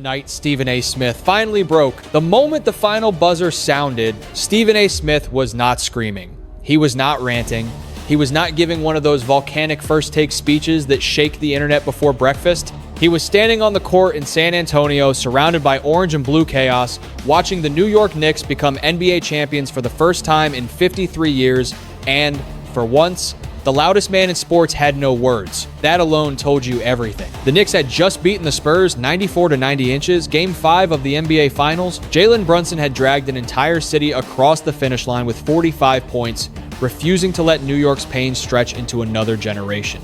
night Stephen A. Smith finally broke. The moment the final buzzer sounded, Stephen A. Smith was not screaming. He was not ranting. He was not giving one of those volcanic first take speeches that shake the internet before breakfast. He was standing on the court in San Antonio, surrounded by orange and blue chaos, watching the New York Knicks become NBA champions for the first time in 53 years, and, for once, the loudest man in sports had no words. That alone told you everything. The Knicks had just beaten the Spurs 94 to 90 inches, Game 5 of the NBA Finals. Jalen Brunson had dragged an entire city across the finish line with 45 points, refusing to let New York's pain stretch into another generation.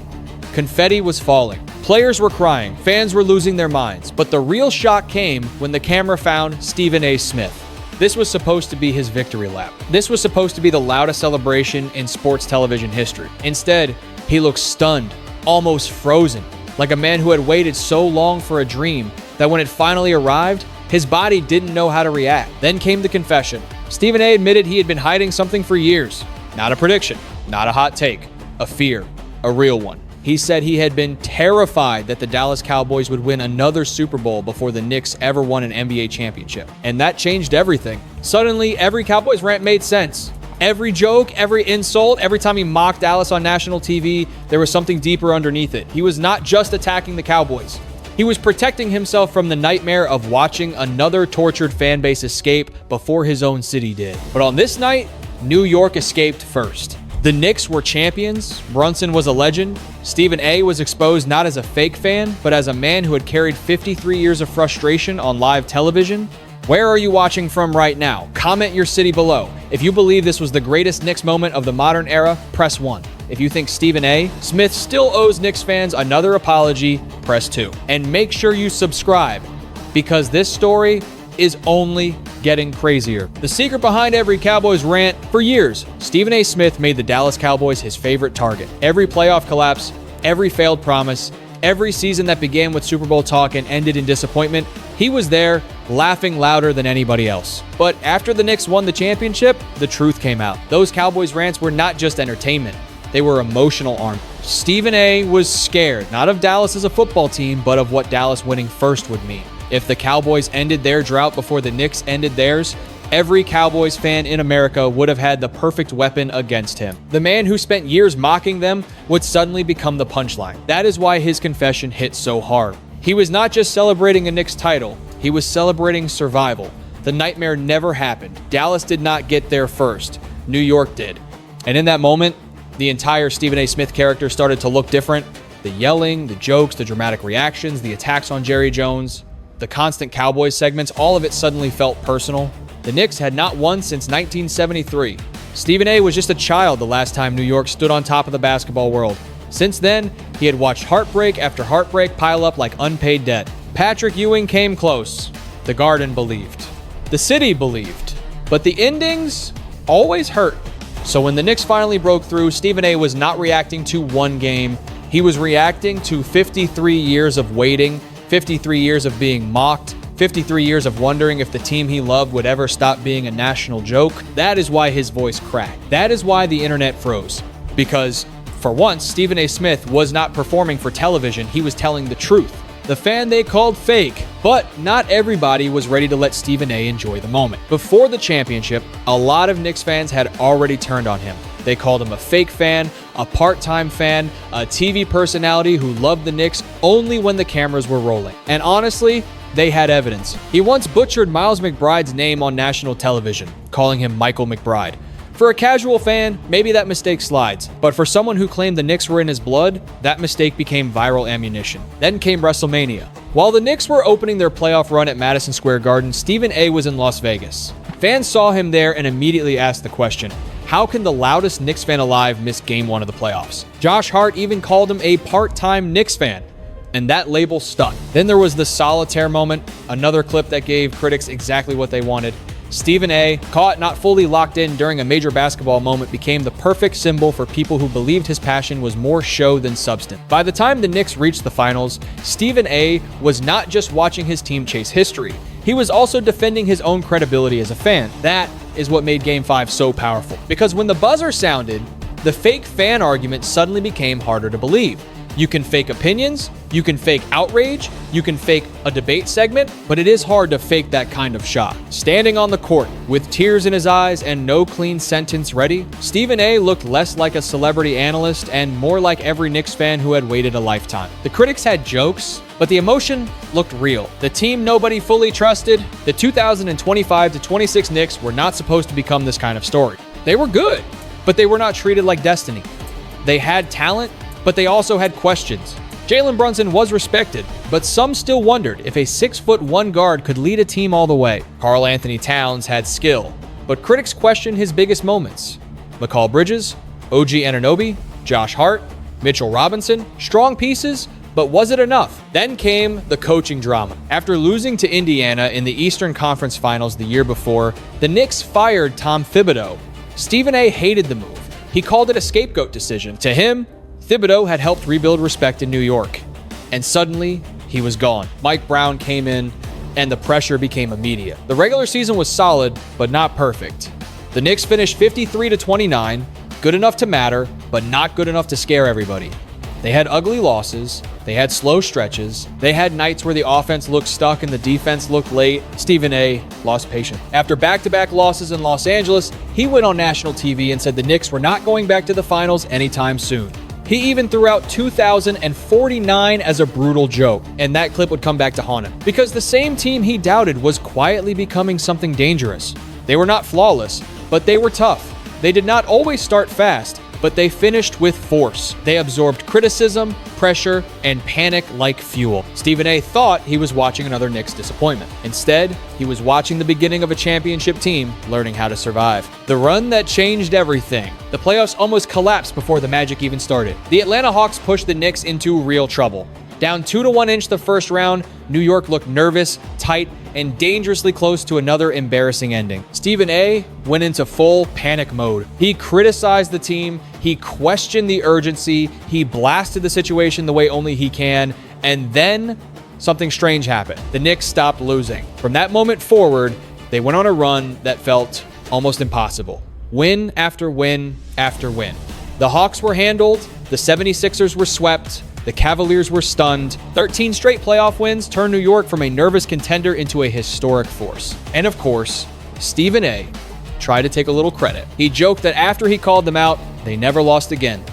Confetti was falling. Players were crying. Fans were losing their minds. But the real shock came when the camera found Stephen A. Smith. This was supposed to be his victory lap. This was supposed to be the loudest celebration in sports television history. Instead, he looked stunned, almost frozen, like a man who had waited so long for a dream that when it finally arrived, his body didn't know how to react. Then came the confession. Stephen A. admitted he had been hiding something for years. Not a prediction, not a hot take, a fear, a real one. He said he had been terrified that the Dallas Cowboys would win another Super Bowl before the Knicks ever won an NBA championship. And that changed everything. Suddenly, every Cowboys rant made sense. Every joke, every insult, every time he mocked Dallas on national TV, there was something deeper underneath it. He was not just attacking the Cowboys. He was protecting himself from the nightmare of watching another tortured fan base escape before his own city did. But on this night, New York escaped first. The Knicks were champions, Brunson was a legend, Stephen A. was exposed not as a fake fan, but as a man who had carried 53 years of frustration on live television. Where are you watching from right now? Comment your city below. If you believe this was the greatest Knicks moment of the modern era, press 1. If you think Stephen A. Smith still owes Knicks fans another apology, press 2. And make sure you subscribe, because this story is only getting crazier. The secret behind every Cowboys rant: for years, Stephen A. Smith made the Dallas Cowboys his favorite target. Every playoff collapse, every failed promise, every season that began with Super Bowl talk and ended in disappointment, he was there, laughing louder than anybody else. But after the Knicks won the championship, the truth came out. Those Cowboys rants were not just entertainment. They were emotional armor. Stephen A. was scared, not of Dallas as a football team, but of what Dallas winning first would mean. If the Cowboys ended their drought before the Knicks ended theirs, every Cowboys fan in America would have had the perfect weapon against him. The man who spent years mocking them would suddenly become the punchline. That is why his confession hit so hard. He was not just celebrating a Knicks title, he was celebrating survival. The nightmare never happened. Dallas did not get there first. New York did. And in that moment, the entire Stephen A. Smith character started to look different. The yelling, the jokes, the dramatic reactions, the attacks on Jerry Jones, the constant Cowboys segments, all of it suddenly felt personal. The Knicks had not won since 1973. Stephen A. was just a child the last time New York stood on top of the basketball world. Since then, he had watched heartbreak after heartbreak pile up like unpaid debt. Patrick Ewing came close. The Garden believed. The city believed. But the endings always hurt. So when the Knicks finally broke through, Stephen A. was not reacting to one game. He was reacting to 53 years of waiting, 53 years of being mocked, 53 years of wondering if the team he loved would ever stop being a national joke. That is why his voice cracked. That is why the internet froze. Because, for once, Stephen A. Smith was not performing for television, he was telling the truth. The fan they called fake. But not everybody was ready to let Stephen A. enjoy the moment. Before the championship, a lot of Knicks fans had already turned on him. They called him a fake fan, a part-time fan, a TV personality who loved the Knicks only when the cameras were rolling. And honestly, they had evidence. He once butchered Miles McBride's name on national television, calling him Michael McBride. For a casual fan, maybe that mistake slides, but for someone who claimed the Knicks were in his blood, that mistake became viral ammunition. Then came WrestleMania. While the Knicks were opening their playoff run at Madison Square Garden, Stephen A. was in Las Vegas. Fans saw him there and immediately asked the question, how can the loudest Knicks fan alive miss Game 1 of the playoffs? Josh Hart even called him a part-time Knicks fan, and that label stuck. Then there was the solitaire moment, another clip that gave critics exactly what they wanted. Stephen A., caught not fully locked in during a major basketball moment, became the perfect symbol for people who believed his passion was more show than substance. By the time the Knicks reached the finals, Stephen A. was not just watching his team chase history. He was also defending his own credibility as a fan. That is what made Game 5 so powerful. Because when the buzzer sounded, the fake fan argument suddenly became harder to believe. You can fake opinions, you can fake outrage, you can fake a debate segment, but it is hard to fake that kind of shot. Standing on the court with tears in his eyes and no clean sentence ready, Stephen A. looked less like a celebrity analyst and more like every Knicks fan who had waited a lifetime. The critics had jokes, but the emotion looked real. The team nobody fully trusted, the 2025-26 Knicks were not supposed to become this kind of story. They were good, but they were not treated like destiny. They had talent, but they also had questions. Jalen Brunson was respected, but some still wondered if a 6'1" guard could lead a team all the way. Karl Anthony Towns had skill, but critics questioned his biggest moments. Mikal Bridges, OG Anunoby, Josh Hart, Mitchell Robinson, strong pieces, but was it enough? Then came the coaching drama. After losing to Indiana in the Eastern Conference Finals the year before, the Knicks fired Tom Thibodeau. Stephen A. hated the move. He called it a scapegoat decision. To him, Thibodeau had helped rebuild respect in New York, and suddenly he was gone. Mike Brown came in, and the pressure became immediate. The regular season was solid, but not perfect. The Knicks finished 53-29, good enough to matter, but not good enough to scare everybody. They had ugly losses, they had slow stretches, they had nights where the offense looked stuck and the defense looked late. Stephen A. lost patience. After back-to-back losses in Los Angeles, he went on national TV and said the Knicks were not going back to the finals anytime soon. He even threw out 2049 as a brutal joke, and that clip would come back to haunt him. Because the same team he doubted was quietly becoming something dangerous. They were not flawless, but they were tough. They did not always start fast, but they finished with force. They absorbed criticism, pressure, and panic like fuel. Stephen A. thought he was watching another Knicks disappointment. Instead, he was watching the beginning of a championship team learning how to survive. The run that changed everything. The playoffs almost collapsed before the magic even started. The Atlanta Hawks pushed the Knicks into real trouble. Down 2-1 inch the first round, New York looked nervous, tight, and dangerously close to another embarrassing ending. Stephen A. went into full panic mode. He criticized the team, he questioned the urgency, he blasted the situation the way only he can, and then something strange happened. The Knicks stopped losing. From that moment forward, they went on a run that felt almost impossible. Win after win after win. The Hawks were handled, the 76ers were swept, the Cavaliers were stunned. 13 straight playoff wins turned New York from a nervous contender into a historic force. And of course, Stephen A. tried to take a little credit. He joked that after he called them out, they never lost again.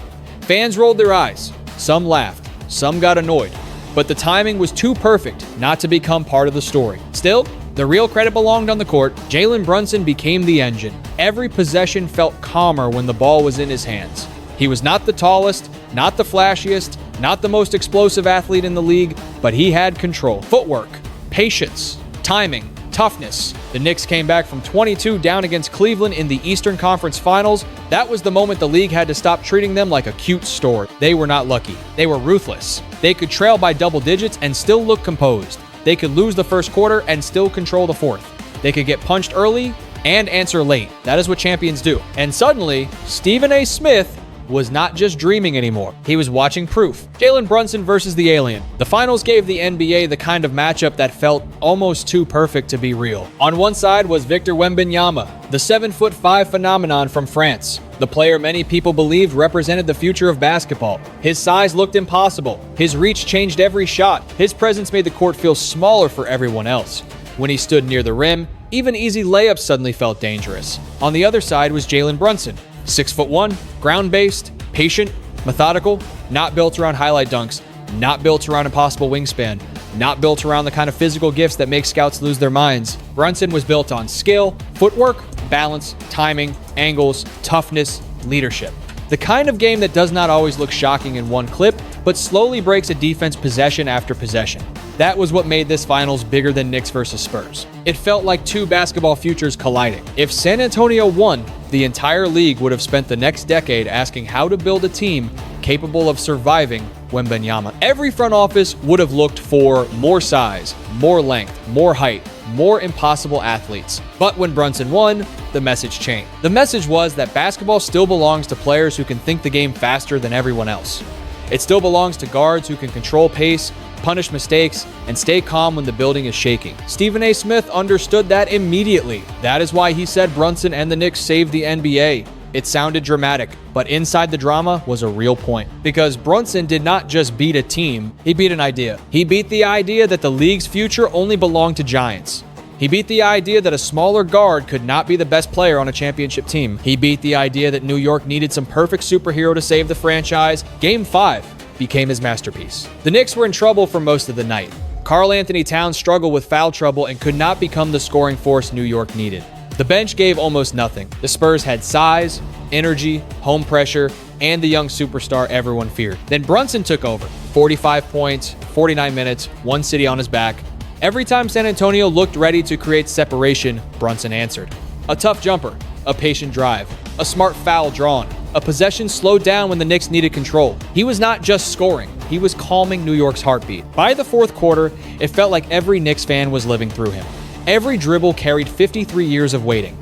Fans rolled their eyes. Some laughed. Some got annoyed. But the timing was too perfect not to become part of the story. Still, the real credit belonged on the court. Jalen Brunson became the engine. Every possession felt calmer when the ball was in his hands. He was not the tallest, not the flashiest, not the most explosive athlete in the league, but he had control. Footwork, patience, timing, toughness. The Knicks came back from 22 down against Cleveland in the Eastern Conference Finals. That was the moment the league had to stop treating them like a cute store. They were not lucky. They were ruthless. They could trail by double digits and still look composed. They could lose the first quarter and still control the fourth. They could get punched early and answer late. That is what champions do. And suddenly, Stephen A. Smith was not just dreaming anymore. He was watching proof. Jalen Brunson versus the alien. The finals gave the NBA the kind of matchup that felt almost too perfect to be real. On one side was Victor Wembanyama, the 7'5" phenomenon from France. The player many people believed represented the future of basketball. His size looked impossible. His reach changed every shot. His presence made the court feel smaller for everyone else. When he stood near the rim, even easy layups suddenly felt dangerous. On the other side was Jalen Brunson. 6'1", ground-based, patient, methodical, not built around highlight dunks, not built around impossible wingspan, not built around the kind of physical gifts that make scouts lose their minds. Brunson was built on skill, footwork, balance, timing, angles, toughness, leadership. The kind of game that does not always look shocking in one clip, but slowly breaks a defense possession after possession. That was what made this finals bigger than Knicks versus Spurs. It felt like two basketball futures colliding. If San Antonio won, the entire league would have spent the next decade asking how to build a team capable of surviving Wembanyama. Every front office would have looked for more size, more length, more height, more impossible athletes. But when Brunson won, the message changed. The message was that basketball still belongs to players who can think the game faster than everyone else. It still belongs to guards who can control pace, punish mistakes, and stay calm when the building is shaking. Stephen A. Smith understood that immediately. That is why he said Brunson and the Knicks saved the NBA. It sounded dramatic, but inside the drama was a real point. Because Brunson did not just beat a team, he beat an idea. He beat the idea that the league's future only belonged to giants. He beat the idea that a smaller guard could not be the best player on a championship team. He beat the idea that New York needed some perfect superhero to save the franchise. Game 5 became his masterpiece. The Knicks were in trouble for most of the night. Karl-Anthony Towns struggled with foul trouble and could not become the scoring force New York needed. The bench gave almost nothing. The Spurs had size, energy, home pressure, and the young superstar everyone feared. Then Brunson took over. 45 points, 49 minutes, one city on his back. Every time San Antonio looked ready to create separation, Brunson answered. A tough jumper, a patient drive, a smart foul drawn, a possession slowed down when the Knicks needed control. He was not just scoring, he was calming New York's heartbeat. By the fourth quarter, it felt like every Knicks fan was living through him. Every dribble carried 53 years of waiting.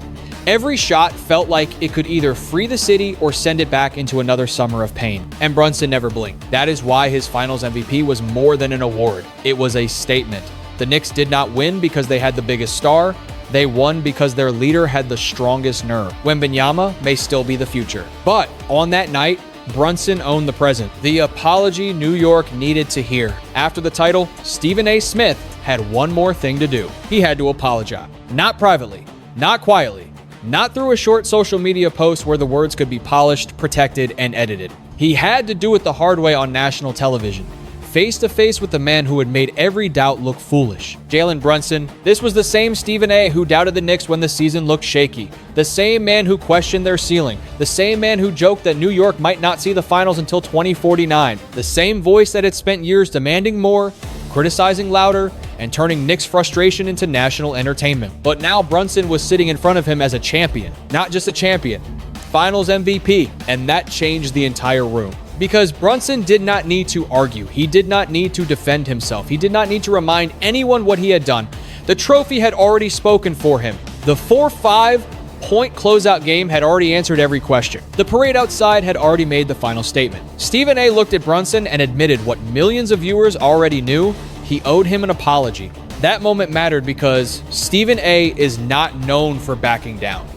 Every shot felt like it could either free the city or send it back into another summer of pain. And Brunson never blinked. That is why his Finals MVP was more than an award. It was a statement. The Knicks did not win because they had the biggest star. They won because their leader had the strongest nerve. Wembanyama may still be the future. But on that night, Brunson owned the present. The apology New York needed to hear. After the title, Stephen A. Smith had one more thing to do. He had to apologize. Not privately, not quietly, not through a short social media post where the words could be polished, protected, and edited. He had to do it the hard way on national television. Face to face with the man who had made every doubt look foolish. Jalen Brunson. This was the same Stephen A. who doubted the Knicks when the season looked shaky. The same man who questioned their ceiling. The same man who joked that New York might not see the finals until 2049. The same voice that had spent years demanding more, criticizing louder, and turning Knicks frustration into national entertainment. But now Brunson was sitting in front of him as a champion. Not just a champion, Finals MVP. And that changed the entire room. Because Brunson did not need to argue. He did not need to defend himself. He did not need to remind anyone what he had done. The trophy had already spoken for him. The 4-5 point closeout game had already answered every question. The parade outside had already made the final statement. Stephen A. looked at Brunson and admitted what millions of viewers already knew. He owed him an apology. That moment mattered because Stephen A. is not known for backing down.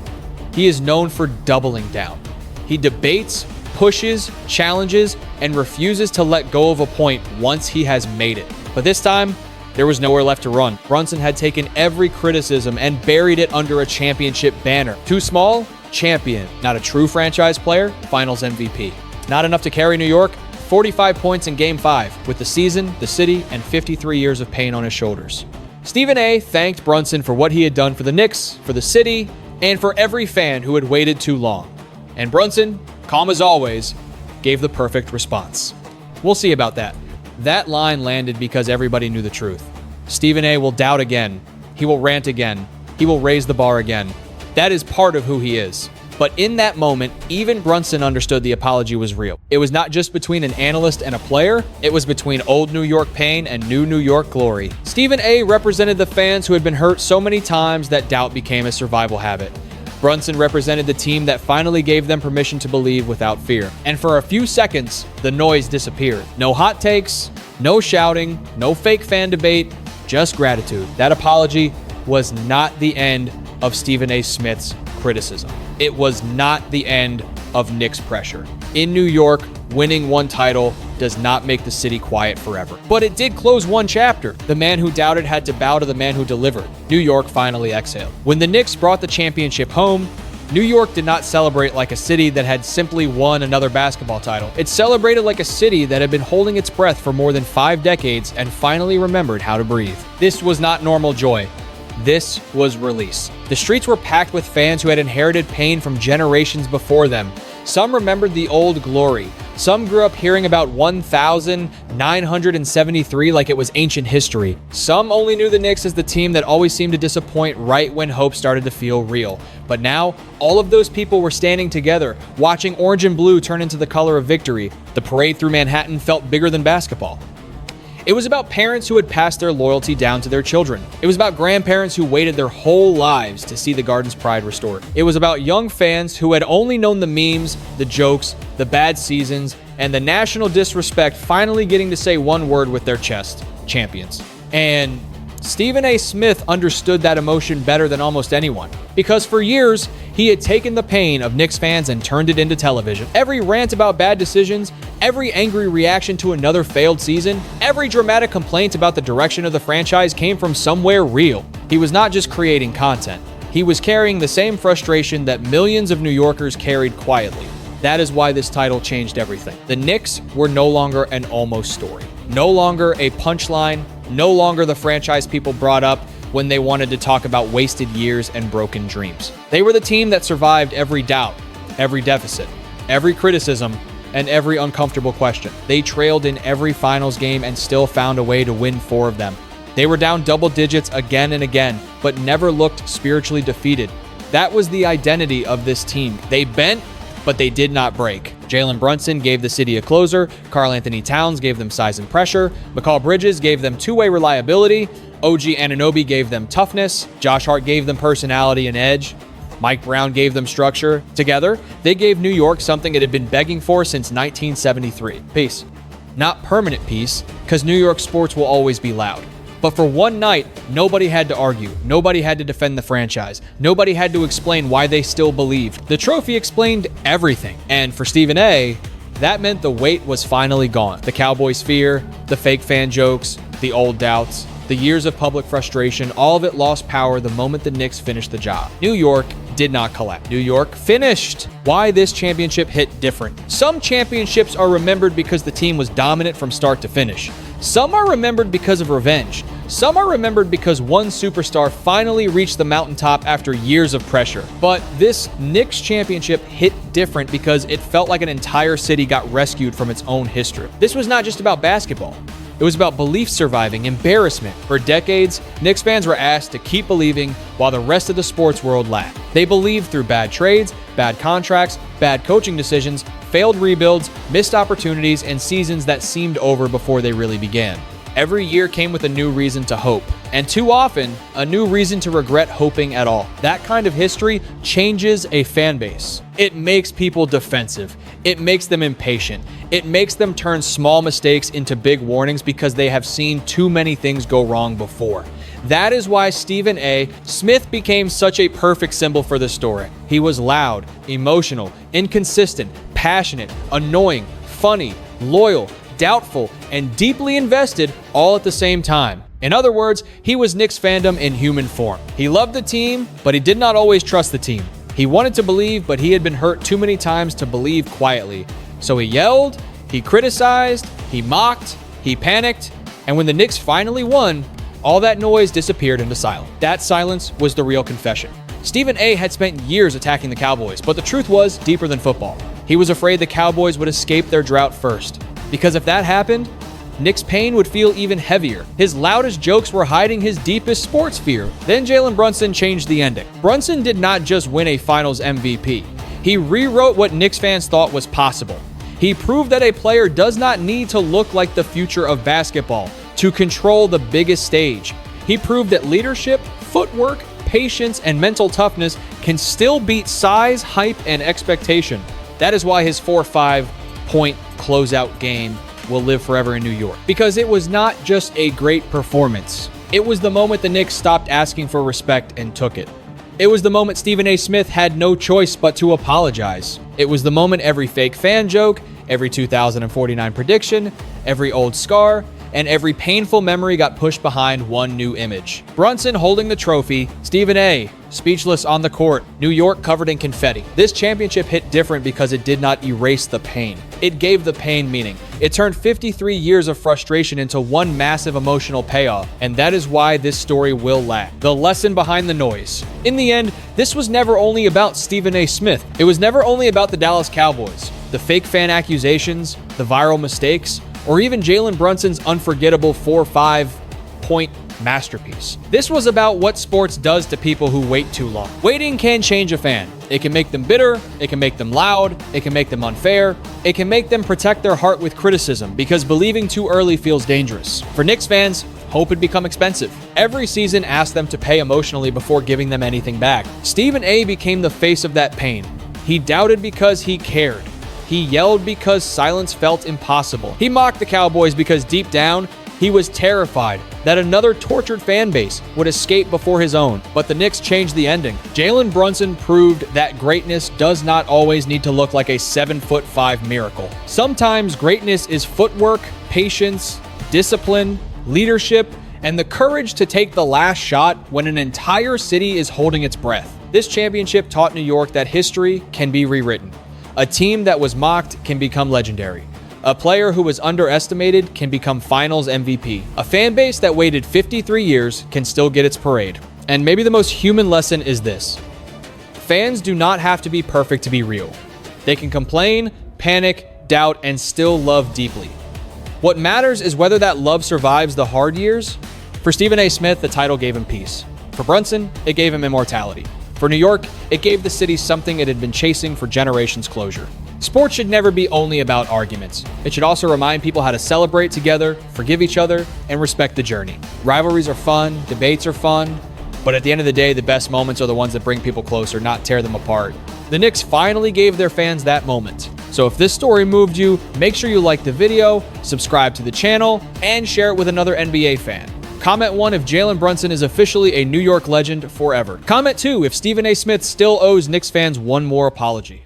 He is known for doubling down. He debates, pushes, challenges, and refuses to let go of a point once he has made it. But this time, there was nowhere left to run. Brunson had taken every criticism and buried it under a championship banner. Too small? Champion. Not a true franchise player? Finals MVP. Not enough to carry New York? 45 points in Game 5, with the season, the city, and 53 years of pain on his shoulders. Stephen A. thanked Brunson for what he had done for the Knicks, for the city, and for every fan who had waited too long. And Brunson, calm as always, gave the perfect response. We'll see about that. That line landed because everybody knew the truth. Stephen A. will doubt again. He will rant again. He will raise the bar again. That is part of who he is. But in that moment, even Brunson understood the apology was real. It was not just between an analyst and a player. It was between old New York pain and new New York glory. Stephen A. represented the fans who had been hurt so many times that doubt became a survival habit. Brunson represented the team that finally gave them permission to believe without fear. And for a few seconds, the noise disappeared. No hot takes, no shouting, no fake fan debate, just gratitude. That apology was not the end of Stephen A. Smith's criticism. It was not the end of Knicks pressure. In New York, winning one title does not make the city quiet forever. But it did close one chapter. The man who doubted had to bow to the man who delivered. New York finally exhaled. When the Knicks brought the championship home, New York did not celebrate like a city that had simply won another basketball title. It celebrated like a city that had been holding its breath for more than 5 decades and finally remembered how to breathe. This was not normal joy. This was release. The streets were packed with fans who had inherited pain from generations before them. Some remembered the old glory. Some grew up hearing about 1,973 like it was ancient history. Some only knew the Knicks as the team that always seemed to disappoint right when hope started to feel real. But now, all of those people were standing together, watching orange and blue turn into the color of victory. The parade through Manhattan felt bigger than basketball. It was about parents who had passed their loyalty down to their children. It was about grandparents who waited their whole lives to see the Garden's pride restored. It was about young fans who had only known the memes, the jokes, the bad seasons, and the national disrespect finally getting to say one word with their chest: champions. And Stephen A. Smith understood that emotion better than almost anyone, because for years, he had taken the pain of Knicks fans and turned it into television. Every rant about bad decisions, every angry reaction to another failed season, every dramatic complaint about the direction of the franchise came from somewhere real. He was not just creating content. He was carrying the same frustration that millions of New Yorkers carried quietly. That is why this title changed everything. The Knicks were no longer an almost story. No longer a punchline, no longer the franchise people brought up when they wanted to talk about wasted years and broken dreams. They were the team that survived every doubt, every deficit, every criticism, and every uncomfortable question. They trailed in every finals game and still found a way to win 4 of them. They were down double digits again and again, but never looked spiritually defeated. That was the identity of this team. They bent, but they did not break. Jalen Brunson gave the city a closer. Karl-Anthony Towns gave them size and pressure. Mikal Bridges gave them two-way reliability. OG Anunoby gave them toughness. Josh Hart gave them personality and edge. Mike Brown gave them structure. Together, they gave New York something it had been begging for since 1973. Peace. Not permanent peace, because New York sports will always be loud. But for one night, nobody had to argue. Nobody had to defend the franchise. Nobody had to explain why they still believed. The trophy explained everything. And for Stephen A., that meant the weight was finally gone. The Cowboys' fear, the fake fan jokes, the old doubts, the years of public frustration, all of it lost power the moment the Knicks finished the job. New York did not collapse. New York finished. Why this championship hit different? Some championships are remembered because the team was dominant from start to finish. Some are remembered because of revenge. Some are remembered because one superstar finally reached the mountaintop after years of pressure. But this Knicks championship hit different because it felt like an entire city got rescued from its own history. This was not just about basketball. It was about belief surviving, embarrassment. For decades, Knicks fans were asked to keep believing while the rest of the sports world laughed. They believed through bad trades, bad contracts, bad coaching decisions, failed rebuilds, missed opportunities, and seasons that seemed over before they really began. Every year came with a new reason to hope, and too often, a new reason to regret hoping at all. That kind of history changes a fan base. It makes people defensive. It makes them impatient. It makes them turn small mistakes into big warnings because they have seen too many things go wrong before. That is why Stephen A. Smith became such a perfect symbol for this story. He was loud, emotional, inconsistent, passionate, annoying, funny, loyal, doubtful, and deeply invested all at the same time. In other words, he was Knicks fandom in human form. He loved the team, but he did not always trust the team. He wanted to believe, but he had been hurt too many times to believe quietly. So he yelled, he criticized, he mocked, he panicked, and when the Knicks finally won, all that noise disappeared into silence. That silence was the real confession. Stephen A. had spent years attacking the Cowboys, but the truth was deeper than football. He was afraid the Cowboys would escape their drought first. Because if that happened, Nick's pain would feel even heavier. His loudest jokes were hiding his deepest sports fear. Then Jalen Brunson changed the ending. Brunson did not just win a Finals MVP. He rewrote what Knicks fans thought was possible. He proved that a player does not need to look like the future of basketball to control the biggest stage. He proved that leadership, footwork, patience, and mental toughness can still beat size, hype, and expectation. That is why his 4-5 point closeout game will live forever in New York. Because it was not just a great performance. It was the moment the Knicks stopped asking for respect and took it. It was the moment Stephen A. Smith had no choice but to apologize. It was the moment every fake fan joke, every 2049 prediction, every old scar, and every painful memory got pushed behind one new image. Brunson holding the trophy, Stephen A. speechless on the court, New York covered in confetti. This championship hit different because it did not erase the pain. It gave the pain meaning. It turned 53 years of frustration into one massive emotional payoff, and that is why this story will last. The lesson behind the noise. In the end, this was never only about Stephen A. Smith. It was never only about the Dallas Cowboys, the fake fan accusations, the viral mistakes, or even Jalen Brunson's unforgettable 4-5 point masterpiece. This was about what sports does to people who wait too long. Waiting can change a fan. It can make them bitter, it can make them loud, it can make them unfair, it can make them protect their heart with criticism because believing too early feels dangerous. For Knicks fans, hope had become expensive. Every season asked them to pay emotionally before giving them anything back. Stephen A. became the face of that pain. He doubted because he cared. He yelled because silence felt impossible. He mocked the Cowboys because deep down, He was terrified that another tortured fan base would escape before his own, but the Knicks changed the ending. Jalen Brunson proved that greatness does not always need to look like a 7'5" miracle. Sometimes greatness is footwork, patience, discipline, leadership, and the courage to take the last shot when an entire city is holding its breath. This championship taught New York that history can be rewritten. A team that was mocked can become legendary. A player who was underestimated can become Finals MVP. A fan base that waited 53 years can still get its parade. And maybe the most human lesson is this: fans do not have to be perfect to be real. They can complain, panic, doubt, and still love deeply. What matters is whether that love survives the hard years. For Stephen A. Smith, the title gave him peace. For Brunson, it gave him immortality. For New York, it gave the city something it had been chasing for generations: closure. Sports should never be only about arguments. It should also remind people how to celebrate together, forgive each other, and respect the journey. Rivalries are fun, debates are fun, but at the end of the day, the best moments are the ones that bring people closer, not tear them apart. The Knicks finally gave their fans that moment. So if this story moved you, make sure you like the video, subscribe to the channel, and share it with another NBA fan. Comment 1 if Jalen Brunson is officially a New York legend forever. Comment 2 if Stephen A. Smith still owes Knicks fans one more apology.